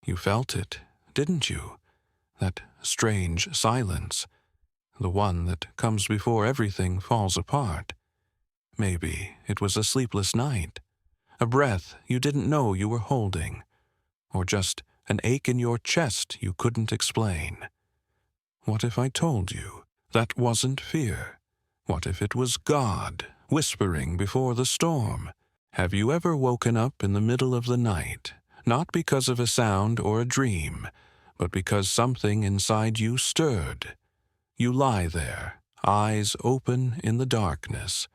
You felt it, didn't you? That strange silence, the one that comes before everything falls apart. Maybe it was a sleepless night, a breath you didn't know you were holding, or just an ache in your chest you couldn't explain. What if I told you that wasn't fear? What if it was God whispering before the storm? Have you ever woken up in the middle of the night, not because of a sound or a dream, but because something inside you stirred? You lie there, eyes open in the darkness,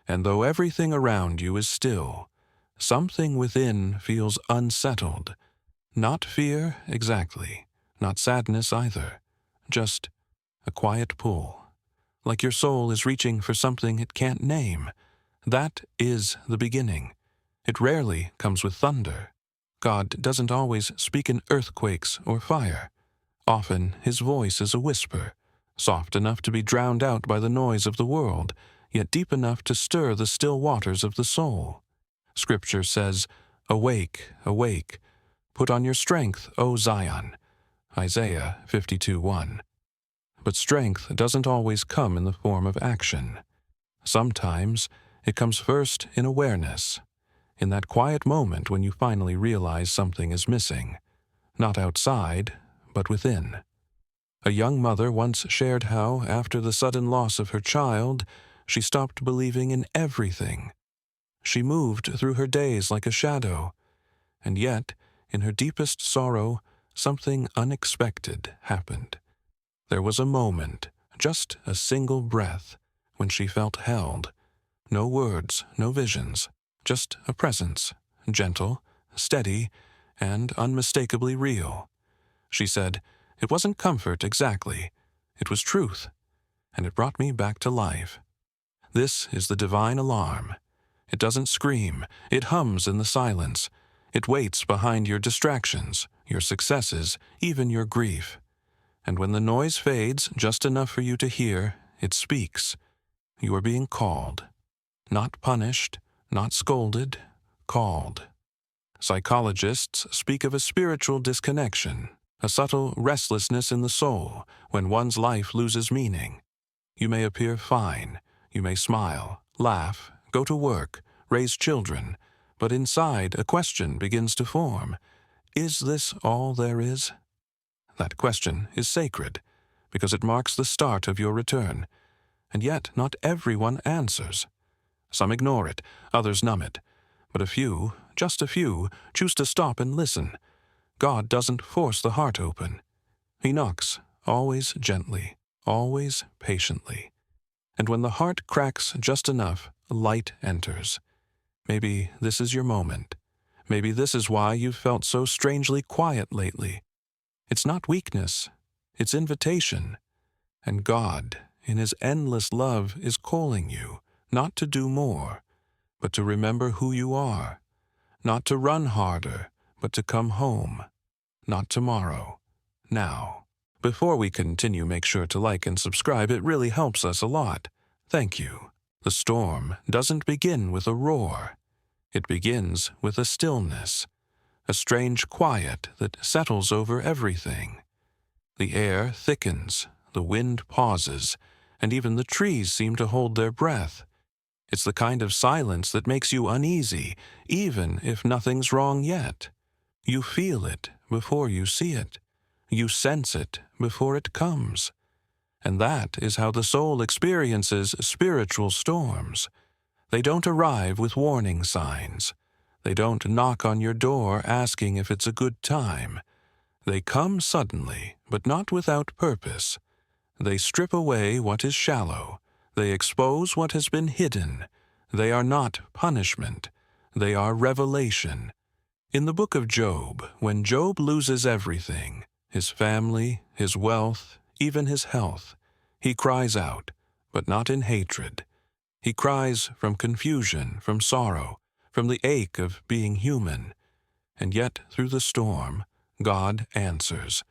and though everything around you is still, something within feels unsettled. Not fear exactly, not sadness either, just a quiet pull, like your soul is reaching for something it can't name. That is the beginning. It rarely comes with thunder. God doesn't always speak in earthquakes or fire. Often his voice is a whisper, soft enough to be drowned out by the noise of the world, yet deep enough to stir the still waters of the soul. Scripture says, "Awake, awake, put on your strength, O Zion." Isaiah 52:1. But strength doesn't always come in the form of action. Sometimes it comes first in awareness, in that quiet moment when you finally realize something is missing, not outside, but within. A young mother once shared how, after the sudden loss of her child, she stopped believing in everything. She moved through her days like a shadow, and yet, in her deepest sorrow, something unexpected happened. There was a moment, just a single breath, when she felt held. No words, no visions, just a presence, gentle, steady, and unmistakably real. She said, "It wasn't comfort exactly, it was truth, and it brought me back to life." This is the divine alarm. It doesn't scream, it hums in the silence. It waits behind your distractions, your successes, even your grief. And when the noise fades just enough for you to hear, it speaks. You are being called. Not punished, not scolded, called. Psychologists speak of a spiritual disconnection, a subtle restlessness in the soul when one's life loses meaning. You may appear fine, you may smile, laugh, go to work, raise children, but inside a question begins to form. Is this all there is? That question is sacred, because it marks the start of your return, and yet not everyone answers. Some ignore it, others numb it, but a few, just a few, choose to stop and listen. God doesn't force the heart open. He knocks, always gently, always patiently. And when the heart cracks just enough, light enters. Maybe this is your moment. Maybe this is why you've felt so strangely quiet lately. It's not weakness, it's invitation. And God, in his endless love, is calling you, not to do more, but to remember who you are. Not to run harder, but to come home. Not tomorrow, now. Before we continue, make sure to like and subscribe. It really helps us a lot. Thank you. The storm doesn't begin with a roar. It begins with a stillness, a strange quiet that settles over everything. The air thickens, the wind pauses, and even the trees seem to hold their breath. It's the kind of silence that makes you uneasy, even if nothing's wrong yet. You feel it before you see it. You sense it before it comes. And that is how the soul experiences spiritual storms. They don't arrive with warning signs. They don't knock on your door asking if it's a good time. They come suddenly, but not without purpose. They strip away what is shallow. They expose what has been hidden. They are not punishment. They are revelation. In the book of Job, when Job loses everything, his family, his wealth, even his health, he cries out, but not in hatred. He cries from confusion, from sorrow, from the ache of being human. And yet, through the storm, God answers,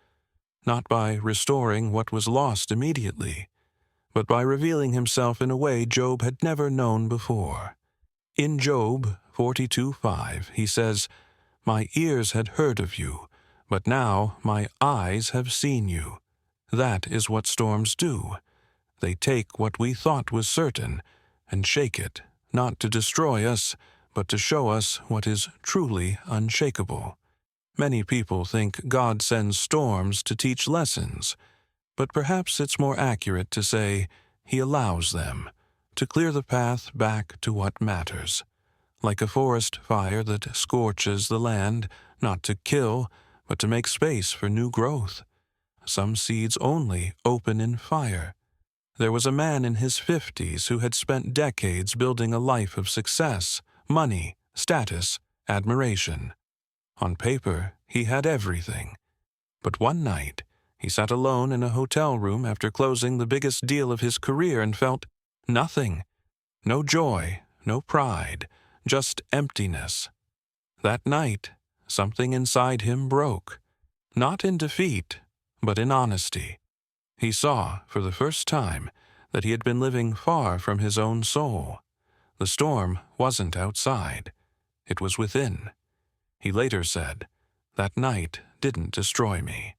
not by restoring what was lost immediately, but by revealing himself in a way Job had never known before. In Job 42:5, he says, "My ears had heard of you, But now my eyes have seen you. That is what storms do. They take what we thought was certain and shake it, not to destroy us, but to show us what is truly unshakable. Many people think God sends storms to teach lessons, but perhaps it's more accurate to say He allows them, to clear the path back to what matters. Like a forest fire that scorches the land, not to kill, but to make space for new growth. Some seeds only open in fire. There was a man in his 50s who had spent decades building a life of success, money, status, admiration. On paper, he had everything. But one night, he sat alone in a hotel room after closing the biggest deal of his career and felt nothing. No joy, no pride, just emptiness. That night, something inside him broke. Not in defeat, but in honesty. He saw, for the first time, that he had been living far from his own soul. The storm wasn't outside. It was within. He later said, "That night didn't destroy me.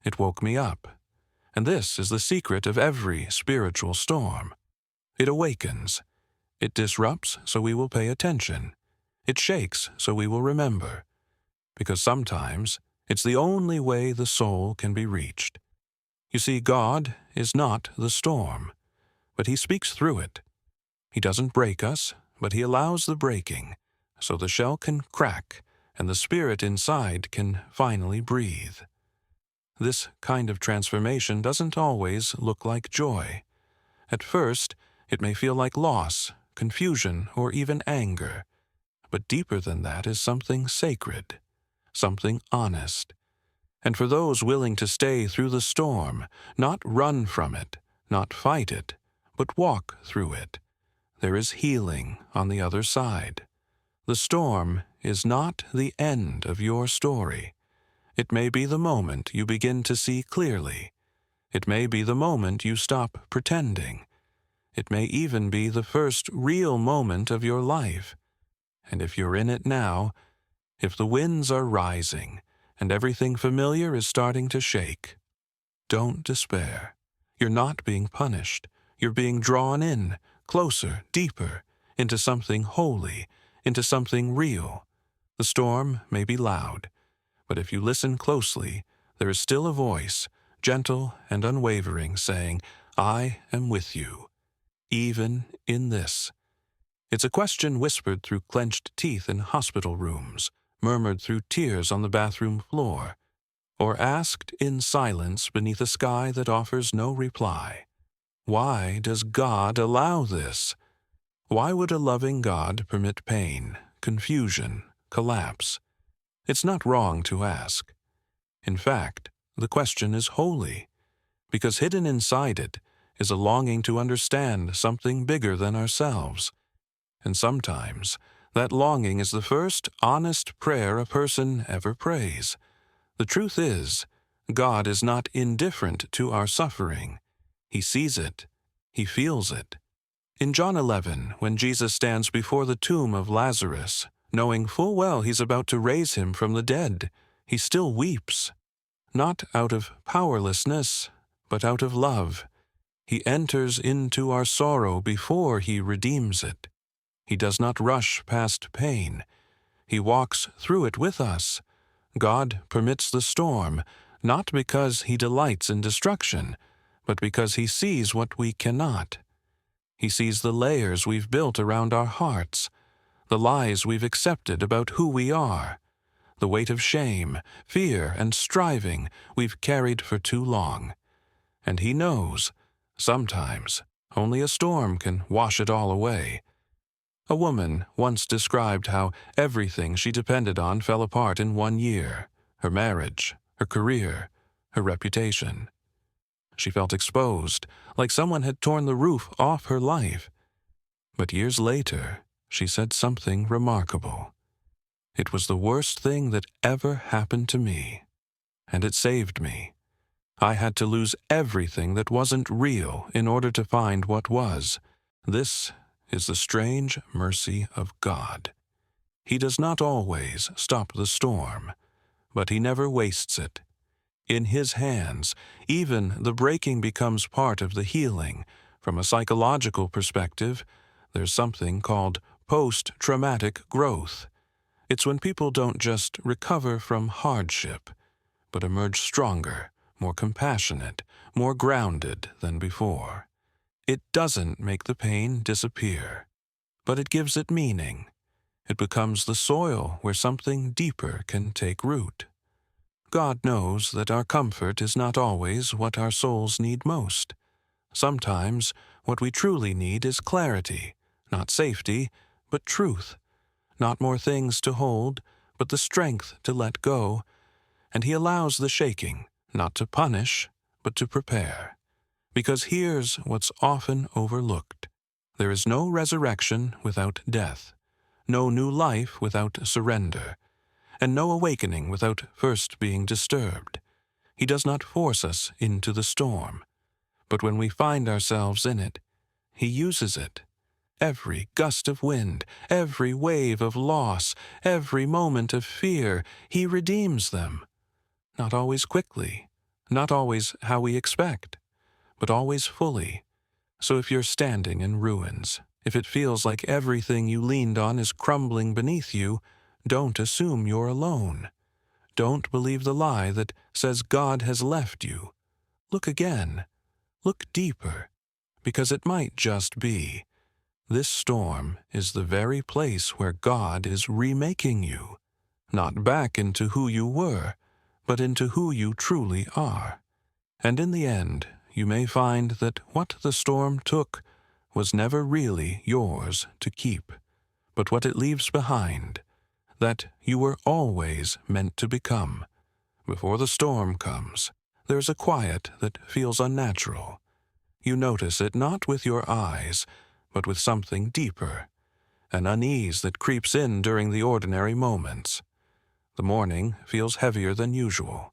It woke me up." And this is the secret of every spiritual storm. It awakens. It disrupts so we will pay attention. It shakes so we will remember. Because sometimes it's the only way the soul can be reached. You see, God is not the storm, but He speaks through it. He doesn't break us, but He allows the breaking, so the shell can crack and the spirit inside can finally breathe. This kind of transformation doesn't always look like joy. At first, it may feel like loss, confusion, or even anger. But deeper than that is something sacred, something honest. And for those willing to stay through the storm, not run from it, not fight it, but walk through it, there is healing on the other side. The storm is not the end of your story. It may be the moment you begin to see clearly. It may be the moment you stop pretending. It may even be the first real moment of your life. And if you're in it now, if the winds are rising and everything familiar is starting to shake, don't despair. You're not being punished. You're being drawn in, closer, deeper, into something holy, into something real. The storm may be loud, but if you listen closely, there is still a voice, gentle and unwavering, saying, "I am with you, even in this." It's a question whispered through clenched teeth in hospital rooms, murmured through tears on the bathroom floor, or asked in silence beneath a sky that offers no reply. Why does God allow this? Why would a loving God permit pain, confusion, collapse? It's not wrong to ask. In fact, the question is holy, because hidden inside it is a longing to understand something bigger than ourselves. And sometimes that longing is the first honest prayer a person ever prays. The truth is, God is not indifferent to our suffering. He sees it. He feels it. In John 11, when Jesus stands before the tomb of Lazarus, knowing full well He's about to raise him from the dead, He still weeps. Not out of powerlessness, but out of love. He enters into our sorrow before He redeems it. He does not rush past pain. He walks through it with us. God permits the storm, not because He delights in destruction, but because He sees what we cannot. He sees the layers we've built around our hearts, the lies we've accepted about who we are, the weight of shame, fear, and striving we've carried for too long. And He knows, sometimes, only a storm can wash it all away. A woman once described how everything she depended on fell apart in 1 year: her marriage, her career, her reputation. She felt exposed, like someone had torn the roof off her life. But years later, she said something remarkable. "It was the worst thing that ever happened to me, and it saved me. I had to lose everything that wasn't real in order to find what was. This is the strange mercy of God. He does not always stop the storm, but he never wastes it. In his hands, even the breaking becomes part of the healing. From a psychological perspective, there's something called post-traumatic growth. It's when people don't just recover from hardship, but emerge stronger, more compassionate, more grounded than before. It doesn't make the pain disappear, but it gives it meaning. It becomes the soil where something deeper can take root. God knows that our comfort is not always what our souls need most. Sometimes what we truly need is clarity, not safety, but truth. Not more things to hold, but the strength to let go. And he allows the shaking, not to punish, but to prepare. Because here's what's often overlooked. There is no resurrection without death, no new life without surrender, and no awakening without first being disturbed. He does not force us into the storm, but when we find ourselves in it, he uses it. Every gust of wind, every wave of loss, every moment of fear, he redeems them. Not always quickly, not always how we expect, but always fully. So if you're standing in ruins, if it feels like everything you leaned on is crumbling beneath you, don't assume you're alone. Don't believe the lie that says God has left you. Look again. Look deeper, because it might just be. This storm is the very place where God is remaking you, not back into who you were, but into who you truly are. And in the end, you may find that what the storm took was never really yours to keep, but what it leaves behind, that you were always meant to become. Before the storm comes, there's a quiet that feels unnatural. You notice it not with your eyes, but with something deeper, an unease that creeps in during the ordinary moments. The morning feels heavier than usual.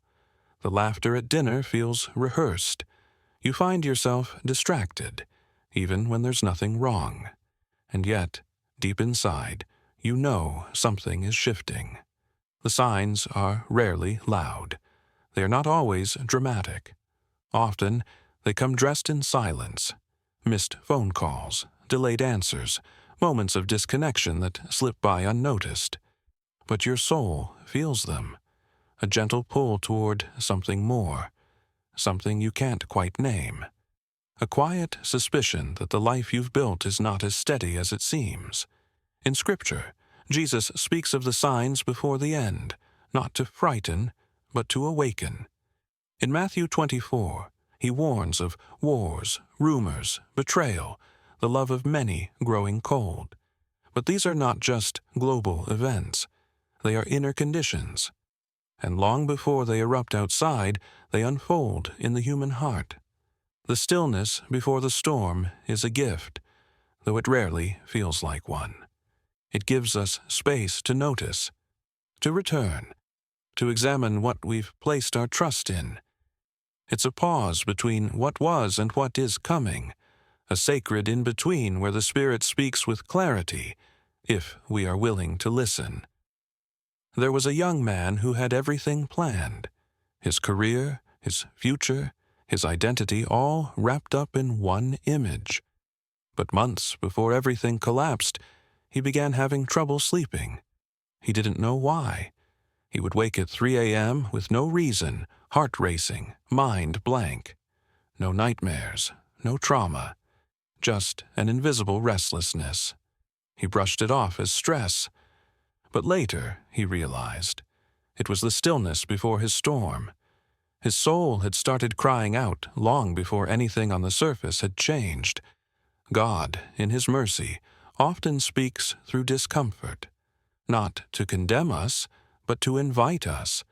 The laughter at dinner feels rehearsed. You find yourself distracted, even when there's nothing wrong. And yet, deep inside, you know something is shifting. The signs are rarely loud. They are not always dramatic. Often, they come dressed in silence. Missed phone calls, delayed answers, moments of disconnection that slip by unnoticed. But your soul feels them. A gentle pull toward something more, something you can't quite name. A quiet suspicion that the life you've built is not as steady as it seems. In Scripture, Jesus speaks of the signs before the end, not to frighten, but to awaken. In Matthew 24, he warns of wars, rumors, betrayal, the love of many growing cold. But these are not just global events. They are inner conditions. And long before they erupt outside, they unfold in the human heart. The stillness before the storm is a gift, though it rarely feels like one. It gives us space to notice, to return, to examine what we've placed our trust in. It's a pause between what was and what is coming, a sacred in-between where the Spirit speaks with clarity, if we are willing to listen. There was a young man who had everything planned, his career, his future, his identity all wrapped up in one image. But months before everything collapsed, he began having trouble sleeping. He didn't know why. He would wake at 3 a.m. with no reason, heart racing, mind blank. No nightmares, no trauma, just an invisible restlessness. He brushed it off as stress. But later, he realized, it was the stillness before his storm. His soul had started crying out long before anything on the surface had changed. God, in his mercy, often speaks through discomfort, not to condemn us, but to invite us,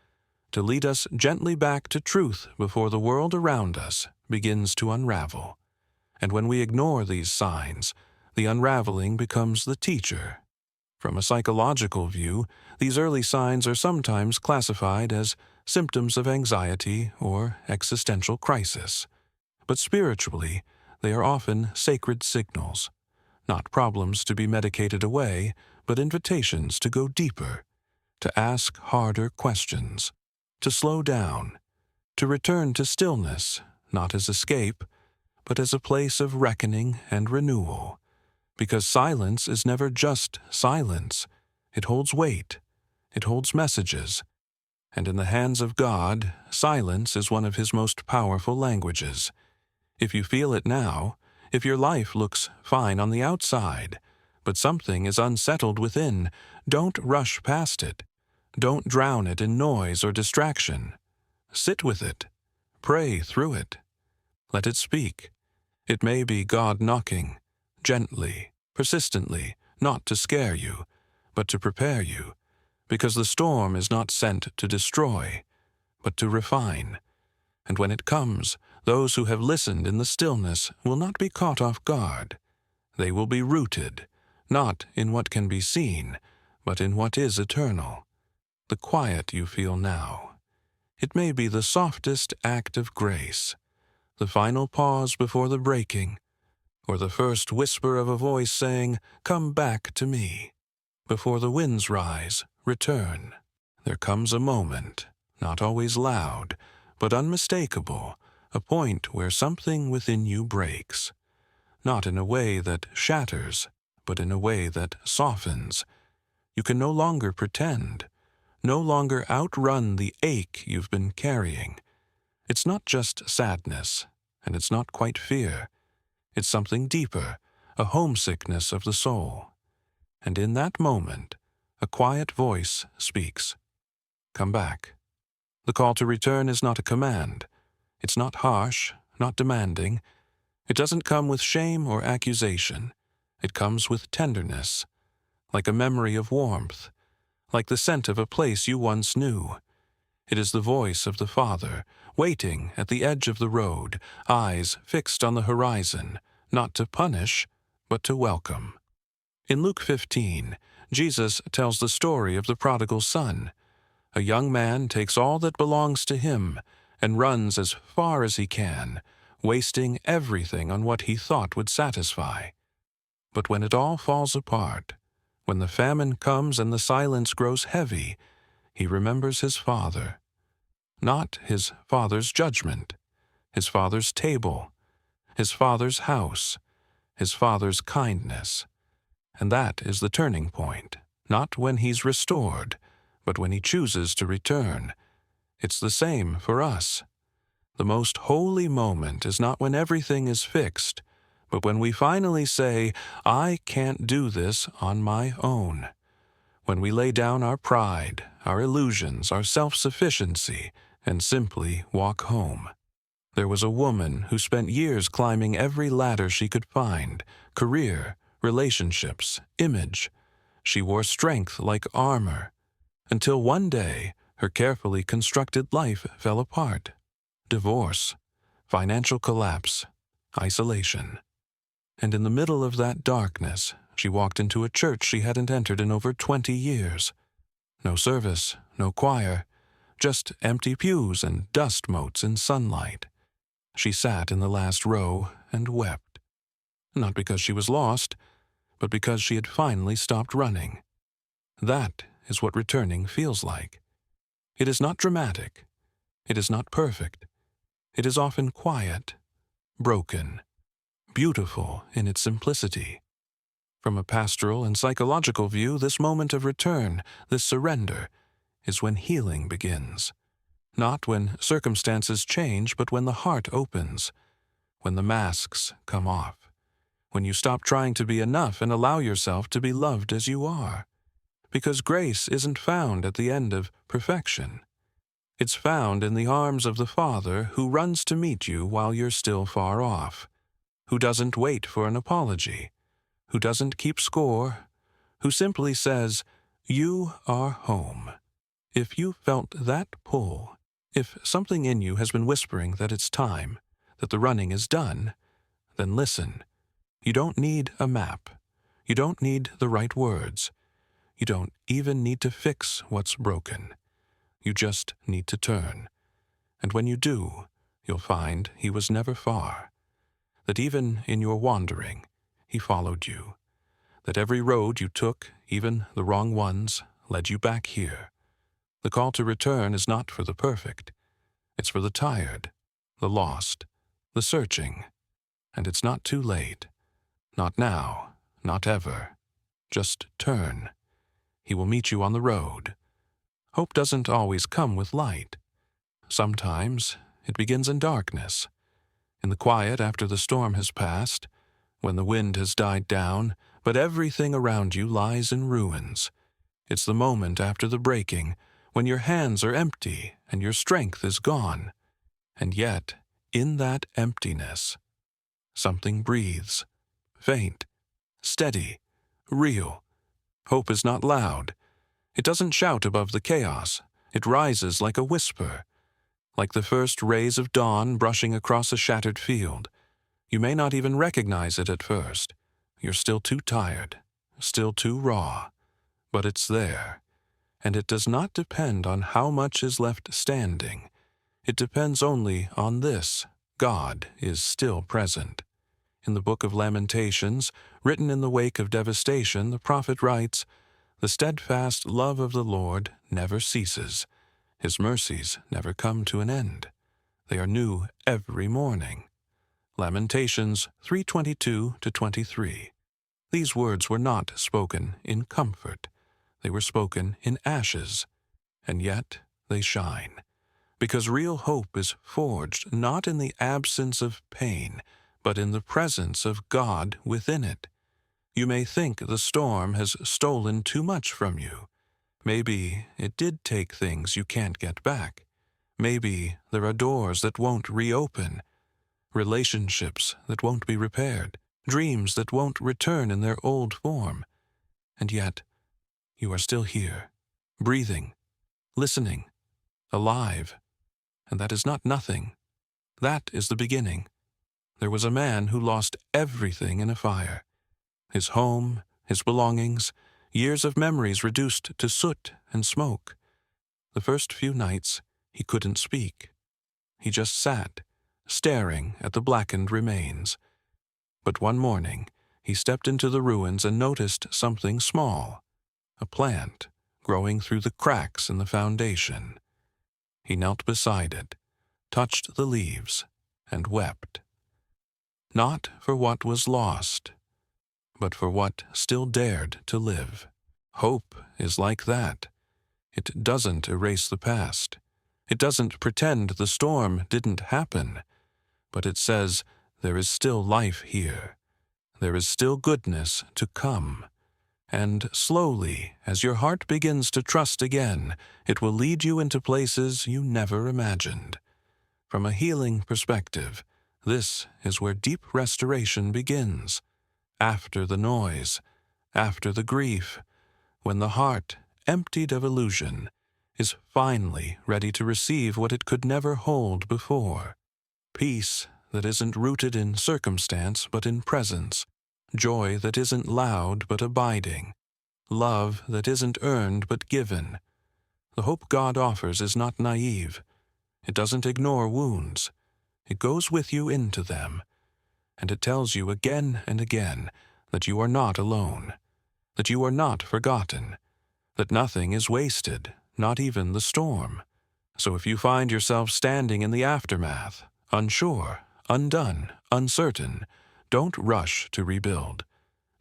to lead us gently back to truth before the world around us begins to unravel. And when we ignore these signs, the unraveling becomes the teacher. From a psychological view, these early signs are sometimes classified as symptoms of anxiety or existential crisis. But spiritually, they are often sacred signals, not problems to be medicated away, but invitations to go deeper, to ask harder questions. to slow down, to return to stillness, not as escape, but as a place of reckoning and renewal. Because silence is never just silence. It holds weight. It holds messages. And in the hands of God, silence is one of His most powerful languages. If you feel it now, if your life looks fine on the outside, but something is unsettled within, don't rush past it. Don't drown it in noise or distraction. Sit with it. Pray through it. Let it speak. It may be God knocking, gently, persistently, not to scare you, but to prepare you, because the storm is not sent to destroy, but to refine. And when it comes, those who have listened in the stillness will not be caught off guard. They will be rooted, not in what can be seen, but in what is eternal. The quiet you feel now. It may be the softest act of grace, the final pause before the breaking, or the first whisper of a voice saying, "Come back to me." Before the winds rise, return. There comes a moment, not always loud, but unmistakable, a point where something within you breaks. Not in a way that shatters, but in a way that softens. You can no longer pretend, no longer outrun the ache you've been carrying. It's not just sadness, and it's not quite fear. It's something deeper, a homesickness of the soul. And in that moment, a quiet voice speaks. Come back. The call to return is not a command. It's not harsh, not demanding. It doesn't come with shame or accusation. It comes with tenderness, like a memory of warmth, like the scent of a place you once knew. It is the voice of the Father, waiting at the edge of the road, eyes fixed on the horizon, not to punish, but to welcome. In Luke 15, Jesus tells the story of the prodigal son. A young man takes all that belongs to him and runs as far as he can, wasting everything on what he thought would satisfy. But when it all falls apart, when the famine comes and the silence grows heavy, he remembers his father. Not his father's judgment, his father's table, his father's house, his father's kindness. And that is the turning point, not when he's restored, but when he chooses to return. It's the same for us. The most holy moment is not when everything is fixed, but when we finally say, "I can't do this on my own." When we lay down our pride, our illusions, our self-sufficiency, and simply walk home. There was a woman who spent years climbing every ladder she could find, career, relationships, image. She wore strength like armor, until one day her carefully constructed life fell apart. Divorce, financial collapse, isolation. And in the middle of that darkness, she walked into a church she hadn't entered in over 20 years. No service, no choir, just empty pews and dust motes in sunlight. She sat in the last row and wept. Not because she was lost, but because she had finally stopped running. That is what returning feels like. It is not dramatic. It is not perfect. It is often quiet, broken, beautiful in its simplicity. From a pastoral and psychological view, this moment of return, this surrender, is when healing begins. Not when circumstances change, but when the heart opens, when the masks come off, when you stop trying to be enough and allow yourself to be loved as you are. Because grace isn't found at the end of perfection. It's found in the arms of the Father who runs to meet you while you're still far off, who doesn't wait for an apology, who doesn't keep score, who simply says, "You are home." If you felt that pull, if something in you has been whispering that it's time, that the running is done, then listen. You don't need a map. You don't need the right words. You don't even need to fix what's broken. You just need to turn. And when you do, you'll find He was never far. That even in your wandering, He followed you. That every road you took, even the wrong ones, led you back here. The call to return is not for the perfect. It's for the tired, the lost, the searching. And it's not too late. Not now, not ever. Just turn. He will meet you on the road. Hope doesn't always come with light. Sometimes it begins in darkness, in the quiet after the storm has passed, when the wind has died down, but everything around you lies in ruins. It's the moment after the breaking, when your hands are empty and your strength is gone. And yet, in that emptiness, something breathes, faint, steady, real. Hope is not loud. It doesn't shout above the chaos. It rises like a whisper, like the first rays of dawn brushing across a shattered field. You may not even recognize it at first. You're still too tired, still too raw. But it's there. And it does not depend on how much is left standing. It depends only on this: God is still present. In the book of Lamentations, written in the wake of devastation, the prophet writes, "The steadfast love of the Lord never ceases. His mercies never come to an end. They are new every morning." Lamentations 3:22-23. These words were not spoken in comfort. They were spoken in ashes, and yet they shine. Because real hope is forged not in the absence of pain, but in the presence of God within it. You may think the storm has stolen too much from you. Maybe it did take things you can't get back. Maybe there are doors that won't reopen, relationships that won't be repaired, dreams that won't return in their old form. And yet, you are still here, breathing, listening, alive. And that is not nothing. That is the beginning. There was a man who lost everything in a fire. His home, his belongings, years of memories reduced to soot and smoke. The first few nights, he couldn't speak. He just sat, staring at the blackened remains. But one morning, he stepped into the ruins and noticed something small, a plant growing through the cracks in the foundation. He knelt beside it, touched the leaves, and wept. Not for what was lost, but for what still dared to live. Hope is like that. It doesn't erase the past. It doesn't pretend the storm didn't happen, but it says there is still life here. There is still goodness to come. And slowly, as your heart begins to trust again, it will lead you into places you never imagined. From a healing perspective, this is where deep restoration begins. After the noise, after the grief, when the heart, emptied of illusion, is finally ready to receive what it could never hold before. Peace that isn't rooted in circumstance but in presence. Joy that isn't loud but abiding. Love that isn't earned but given. The hope God offers is not naive. It doesn't ignore wounds. It goes with you into them. And it tells you again and again that you are not alone, that you are not forgotten, that nothing is wasted, not even the storm. So if you find yourself standing in the aftermath, unsure, undone, uncertain, don't rush to rebuild.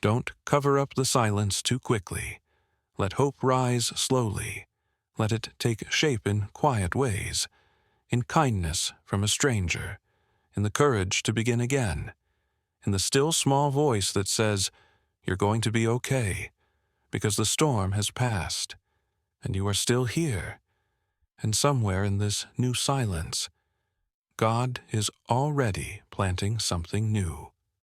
Don't cover up the silence too quickly. Let hope rise slowly. Let it take shape in quiet ways, in kindness from a stranger, in the courage to begin again, in the still small voice that says, "You're going to be okay, because the storm has passed, and you are still here." And somewhere in this new silence, God is already planting something new.